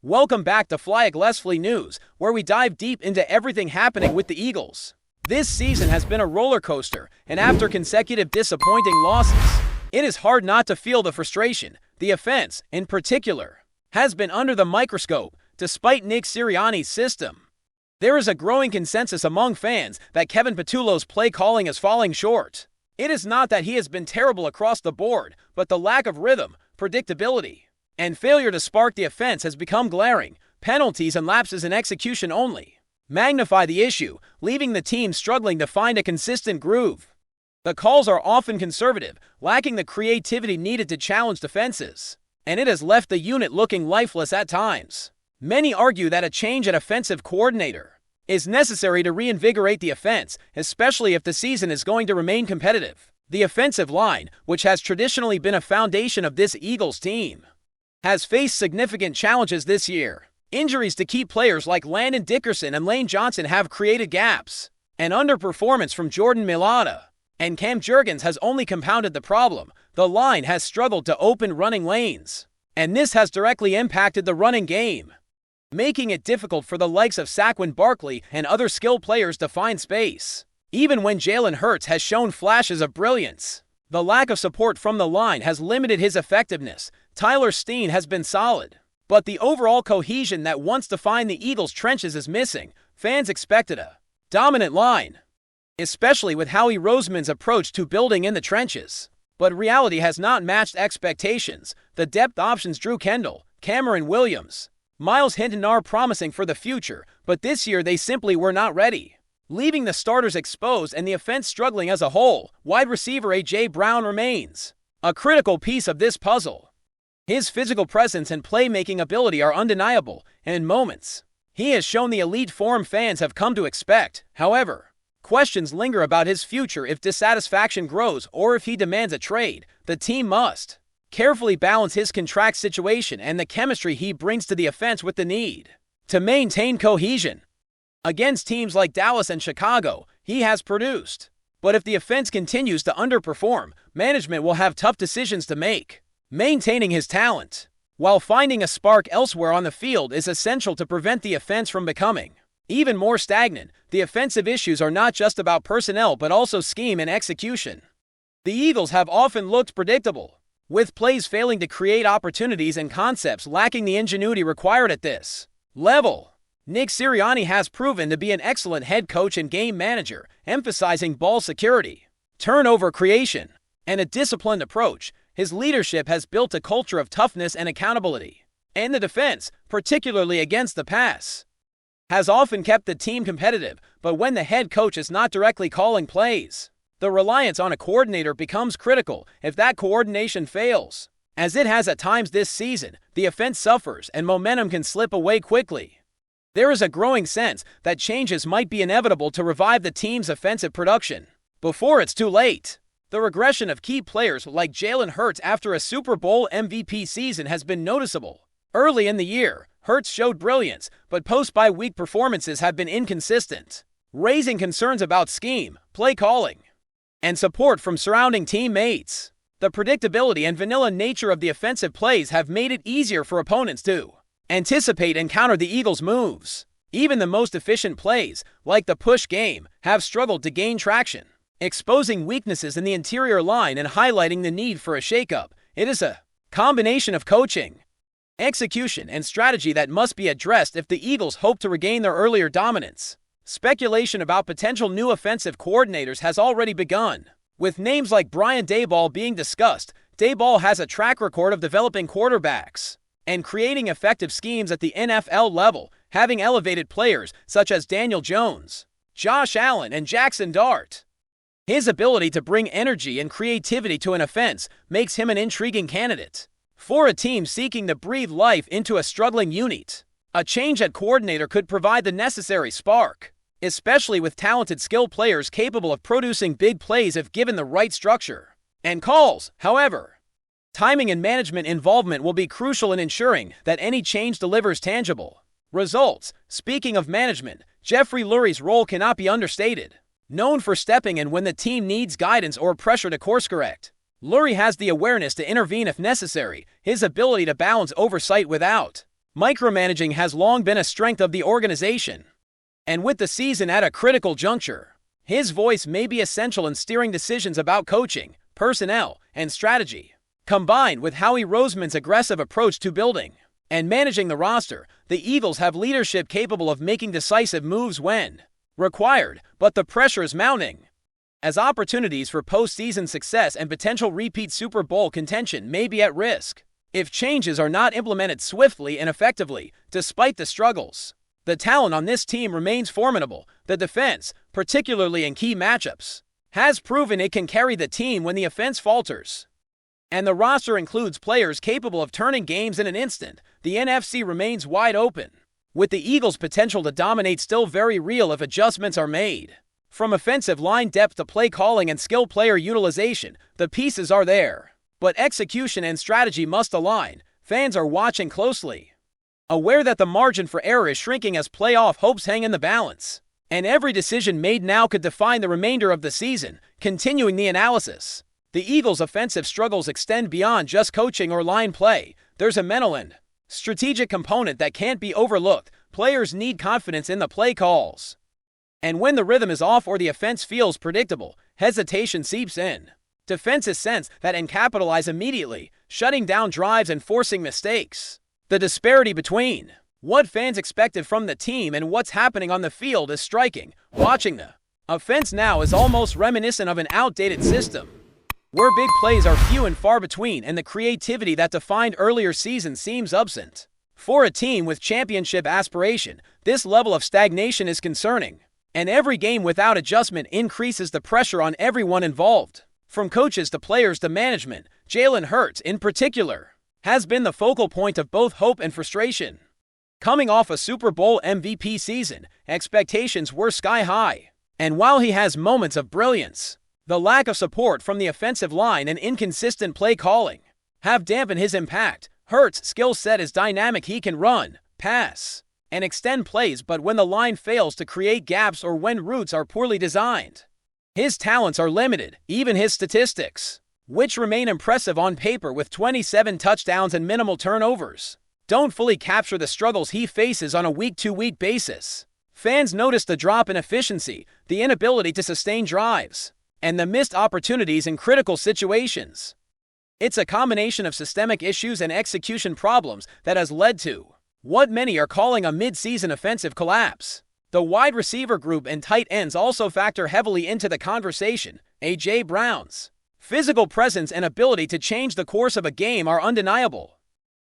Welcome back to FlyEaglesFly News, where we dive deep into everything happening with the Eagles. This season has been a roller coaster, and after consecutive disappointing losses, it is hard not to feel the frustration. The offense, in particular, has been under the microscope, despite Nick Sirianni's system. There is a growing consensus among fans that Kevin Patullo's play calling is falling short. It is not that he has been terrible across the board, but the lack of rhythm, predictability, and failure to spark the offense has become glaring. Penalties and lapses in execution only magnify the issue, leaving the team struggling to find a consistent groove. The calls are often conservative, lacking the creativity needed to challenge defenses, and it has left the unit looking lifeless at times. Many argue that a change at offensive coordinator is necessary to reinvigorate the offense, especially if the season is going to remain competitive. The offensive line, which has traditionally been a foundation of this Eagles team, has faced significant challenges this year. Injuries to key players like Landon Dickerson and Lane Johnson have created gaps, and underperformance from Jordan Mailata and Cam Jurgens has only compounded the problem. The line has struggled to open running lanes, and this has directly impacted the running game, making it difficult for the likes of Saquon Barkley and other skilled players to find space. Even when Jalen Hurts has shown flashes of brilliance, the lack of support from the line has limited his effectiveness. Tyler Steen has been solid, but the overall cohesion that once defined the Eagles' trenches is missing. Fans expected a dominant line, especially with Howie Roseman's approach to building in the trenches. But reality has not matched expectations. The depth options Drew Kendall, Cameron Williams, Miles Hinton are promising for the future, but this year they simply were not ready, leaving the starters exposed and the offense struggling as a whole. Wide receiver A.J. Brown remains a critical piece of this puzzle. His physical presence and playmaking ability are undeniable, and in moments, he has shown the elite form fans have come to expect. However, questions linger about his future. If dissatisfaction grows or if he demands a trade, the team must carefully balance his contract situation and the chemistry he brings to the offense with the need to maintain cohesion. Against teams like Dallas and Chicago, he has produced. But if the offense continues to underperform, management will have tough decisions to make. Maintaining his talent while finding a spark elsewhere on the field is essential to prevent the offense from becoming even more stagnant. The offensive issues are not just about personnel but also scheme and execution. The Eagles have often looked predictable, with plays failing to create opportunities and concepts lacking the ingenuity required at this level. Nick Sirianni has proven to be an excellent head coach and game manager, emphasizing ball security, turnover creation, and a disciplined approach. His leadership has built a culture of toughness and accountability, and the defense, particularly against the pass, has often kept the team competitive. But when the head coach is not directly calling plays, the reliance on a coordinator becomes critical. If that coordination fails, as it has at times this season, the offense suffers and momentum can slip away quickly. There is a growing sense that changes might be inevitable to revive the team's offensive production before it's too late. The regression of key players like Jalen Hurts after a Super Bowl MVP season has been noticeable. Early in the year, Hurts showed brilliance, but post-bye-week performances have been inconsistent, raising concerns about scheme, play calling, and support from surrounding teammates. The predictability and vanilla nature of the offensive plays have made it easier for opponents to anticipate and counter the Eagles' moves. Even the most efficient plays, like the push game, have struggled to gain traction, exposing weaknesses in the interior line and highlighting the need for a shakeup. It is a combination of coaching, execution, and strategy that must be addressed if the Eagles hope to regain their earlier dominance. Speculation about potential new offensive coordinators has already begun, with names like Brian Daboll being discussed. Daboll has a track record of developing quarterbacks and creating effective schemes at the NFL level, having elevated players such as Daniel Jones, Josh Allen, and Jackson Dart. His ability to bring energy and creativity to an offense makes him an intriguing candidate for a team seeking to breathe life into a struggling unit. A change at coordinator could provide the necessary spark, especially with talented skilled players capable of producing big plays if given the right structure and calls. However, timing and management involvement will be crucial in ensuring that any change delivers tangible results. Speaking of management, Jeffrey Lurie's role cannot be understated. Known for stepping in when the team needs guidance or pressure to course-correct, Lurie has the awareness to intervene if necessary. His ability to balance oversight without Micromanaging has long been a strength of the organization. And with the season at a critical juncture, his voice may be essential in steering decisions about coaching, personnel, and strategy. Combined with Howie Roseman's aggressive approach to building and managing the roster, the Eagles have leadership capable of making decisive moves when required, but the pressure is mounting, as opportunities for postseason success and potential repeat Super Bowl contention may be at risk if changes are not implemented swiftly and effectively. Despite the struggles, the talent on this team remains formidable. The defense, particularly in key matchups, has proven it can carry the team when the offense falters. And the roster includes players capable of turning games in an instant. The NFC remains wide open, with the Eagles' potential to dominate still very real if adjustments are made. From offensive line depth to play calling and skill player utilization, the pieces are there. But execution and strategy must align. Fans are watching closely, aware that the margin for error is shrinking as playoff hopes hang in the balance. And every decision made now could define the remainder of the season. Continuing the analysis, the Eagles' offensive struggles extend beyond just coaching or line play. There's a mental and strategic component that can't be overlooked. Players need confidence in the play calls. And when the rhythm is off or the offense feels predictable, hesitation seeps in. Defenses sense that and capitalize immediately, shutting down drives and forcing mistakes. The disparity between what fans expected from the team and what's happening on the field is striking. Watching the offense now is almost reminiscent of an outdated system, where big plays are few and far between and the creativity that defined earlier seasons seems absent. For a team with championship aspiration, this level of stagnation is concerning. And every game without adjustment increases the pressure on everyone involved. From coaches to players to management, Jalen Hurts, in particular, has been the focal point of both hope and frustration. Coming off a Super Bowl MVP season, expectations were sky high. And while he has moments of brilliance, the lack of support from the offensive line and inconsistent play calling have dampened his impact. Hurts' skill set is dynamic. He can run, pass, and extend plays, but when the line fails to create gaps or when routes are poorly designed, his talents are limited. Even his statistics, which remain impressive on paper with 27 touchdowns and minimal turnovers, don't fully capture the struggles he faces on a week-to-week basis. Fans notice the drop in efficiency, the inability to sustain drives, and the missed opportunities in critical situations. It's a combination of systemic issues and execution problems that has led to what many are calling a mid-season offensive collapse. The wide receiver group and tight ends also factor heavily into the conversation. A.J. Brown's physical presence and ability to change the course of a game are undeniable,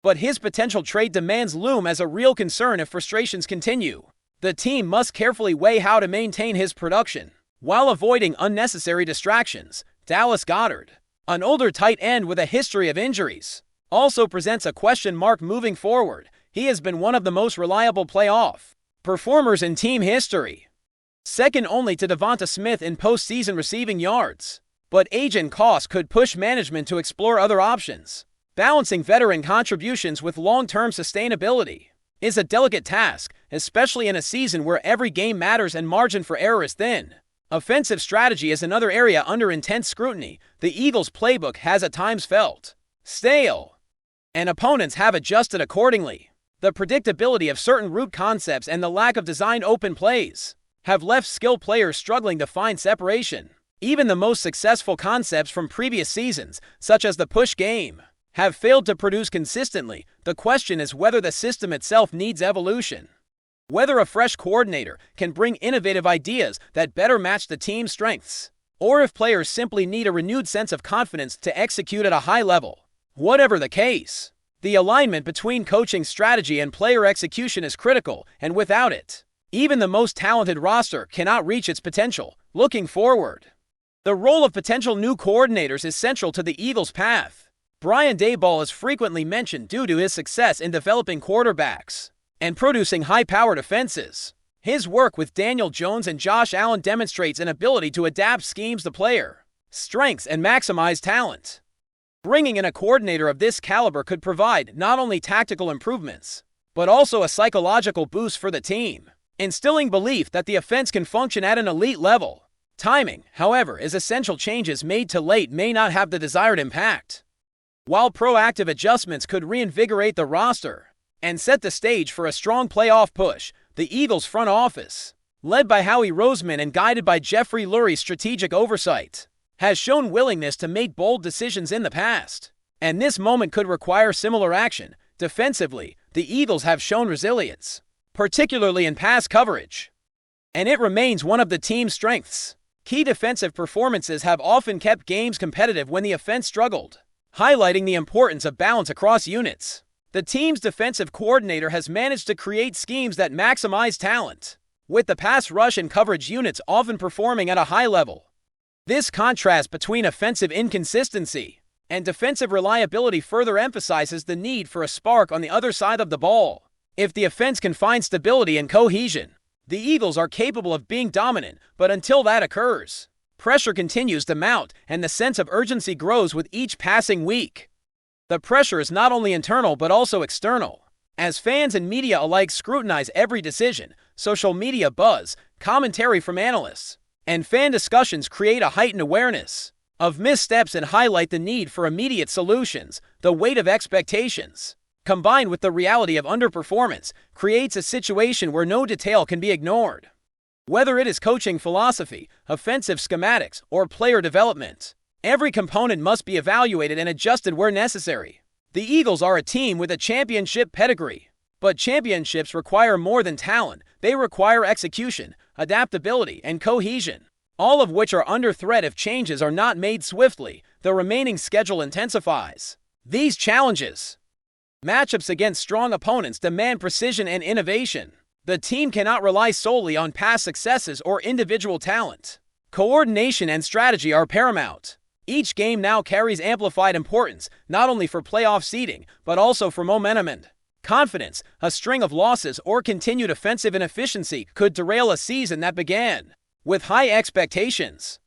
but his potential trade demands loom as a real concern if frustrations continue. The team must carefully weigh how to maintain his production while avoiding unnecessary distractions. Dallas Goedert, an older tight end with a history of injuries, also presents a question mark moving forward. He has been one of the most reliable playoff performers in team history, second only to Devonta Smith in postseason receiving yards. But age and cost could push management to explore other options. Balancing veteran contributions with long-term sustainability is a delicate task, especially in a season where every game matters and margin for error is thin. Offensive strategy is another area under intense scrutiny. The Eagles' playbook has at times felt stale, and opponents have adjusted accordingly. The predictability of certain route concepts and the lack of designed open plays have left skilled players struggling to find separation. Even the most successful concepts from previous seasons, such as the push game, have failed to produce consistently. The question is whether the system itself needs evolution, whether a fresh coordinator can bring innovative ideas that better match the team's strengths, or if players simply need a renewed sense of confidence to execute at a high level. Whatever the case, the alignment between coaching strategy and player execution is critical, and without it, even the most talented roster cannot reach its potential. Looking forward, the role of potential new coordinators is central to the Eagles' path. Brian Daboll is frequently mentioned due to his success in developing quarterbacks and producing high-powered offenses. His work with Daniel Jones and Josh Allen demonstrates an ability to adapt schemes to player strengths and maximize talent. Bringing in a coordinator of this caliber could provide not only tactical improvements, but also a psychological boost for the team, instilling belief that the offense can function at an elite level. Timing, however, is essential. Changes made too late may not have the desired impact. While proactive adjustments could reinvigorate the roster, and set the stage for a strong playoff push. The Eagles front office, led by Howie Roseman and guided by Jeffrey Lurie's strategic oversight, has shown willingness to make bold decisions in the past, and this moment could require similar action. Defensively, the Eagles have shown resilience, particularly in pass coverage, and it remains one of the team's strengths. Key defensive performances have often kept games competitive when the offense struggled, highlighting the importance of balance across units. The team's defensive coordinator has managed to create schemes that maximize talent, with the pass rush and coverage units often performing at a high level. This contrast between offensive inconsistency and defensive reliability further emphasizes the need for a spark on the other side of the ball. If the offense can find stability and cohesion, the Eagles are capable of being dominant, but until that occurs, pressure continues to mount and the sense of urgency grows with each passing week. The pressure is not only internal but also external, as fans and media alike scrutinize every decision. Social media buzz, commentary from analysts, and fan discussions create a heightened awareness of missteps and highlight the need for immediate solutions. The weight of expectations, combined with the reality of underperformance, creates a situation where no detail can be ignored. Whether it is coaching philosophy, offensive schematics, or player development, every component must be evaluated and adjusted where necessary. The Eagles are a team with a championship pedigree, but championships require more than talent. They require execution, adaptability, and cohesion, all of which are under threat if changes are not made swiftly. The remaining schedule intensifies these challenges. Matchups against strong opponents demand precision and innovation. The team cannot rely solely on past successes or individual talent. Coordination and strategy are paramount. Each game now carries amplified importance, not only for playoff seeding, but also for momentum and confidence. A string of losses or continued offensive inefficiency could derail a season that began with high expectations,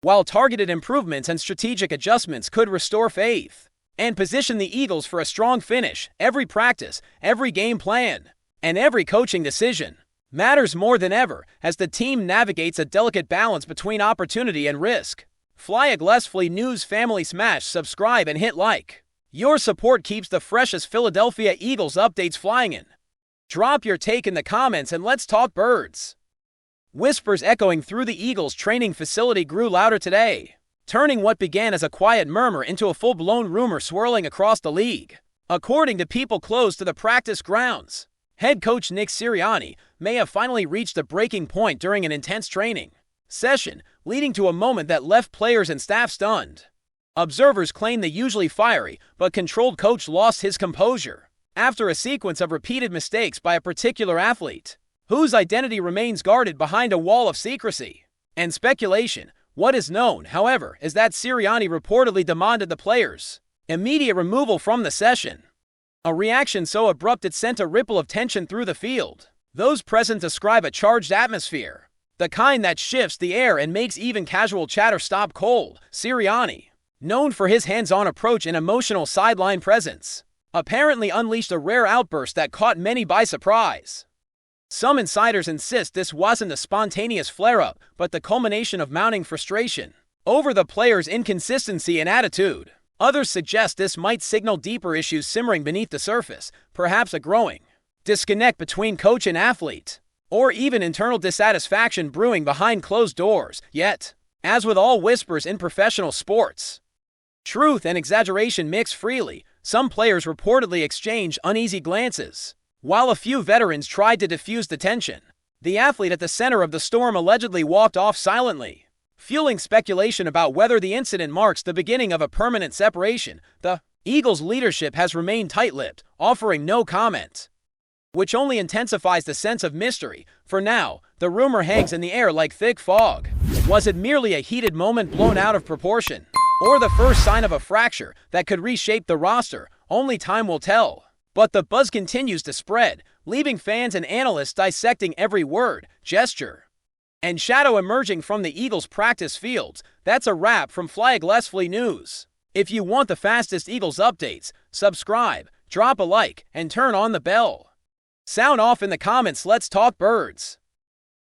while targeted improvements and strategic adjustments could restore faith and position the Eagles for a strong finish. Every practice, every game plan, and every coaching decision matters more than ever as the team navigates a delicate balance between opportunity and risk. FlyEaglesFly News family, smash subscribe and hit like. Your support keeps the freshest Philadelphia Eagles updates flying in. Drop your take in the comments and let's talk birds. Whispers echoing through the Eagles training facility grew louder today, turning what began as a quiet murmur into a full-blown rumor swirling across the league. According to people close to the practice grounds, head coach Nick Sirianni may have finally reached a breaking point during an intense training session, leading to a moment that left players and staff stunned. Observers claim the usually fiery but controlled coach lost his composure after a sequence of repeated mistakes by a particular athlete, whose identity remains guarded behind a wall of secrecy and speculation. What is known, however, is that Sirianni reportedly demanded the players' immediate removal from the session. A reaction so abrupt it sent a ripple of tension through the field. Those present describe a charged atmosphere, the kind that shifts the air and makes even casual chatter stop cold. Sirianni, known for his hands-on approach and emotional sideline presence, apparently unleashed a rare outburst that caught many by surprise. Some insiders insist this wasn't a spontaneous flare-up, but the culmination of mounting frustration over the players' inconsistency and attitude. Others suggest this might signal deeper issues simmering beneath the surface, perhaps a growing disconnect between coach and athlete, or even internal dissatisfaction brewing behind closed doors. Yet, as with all whispers in professional sports, truth and exaggeration mix freely. Some players reportedly exchanged uneasy glances, while a few veterans tried to diffuse the tension. The athlete at the center of the storm allegedly walked off silently, fueling speculation about whether the incident marks the beginning of a permanent separation. The Eagles' leadership has remained tight-lipped, offering no comment, which only intensifies the sense of mystery. For now, the rumor hangs in the air like thick fog. Was it merely a heated moment blown out of proportion, or the first sign of a fracture that could reshape the roster? Only time will tell. But the buzz continues to spread, leaving fans and analysts dissecting every word, gesture, and shadow emerging from the Eagles' practice fields. That's a wrap from FlyEaglesFly News. If you want the fastest Eagles updates, subscribe, drop a like, and turn on the bell. Sound off in the comments. Let's talk birds.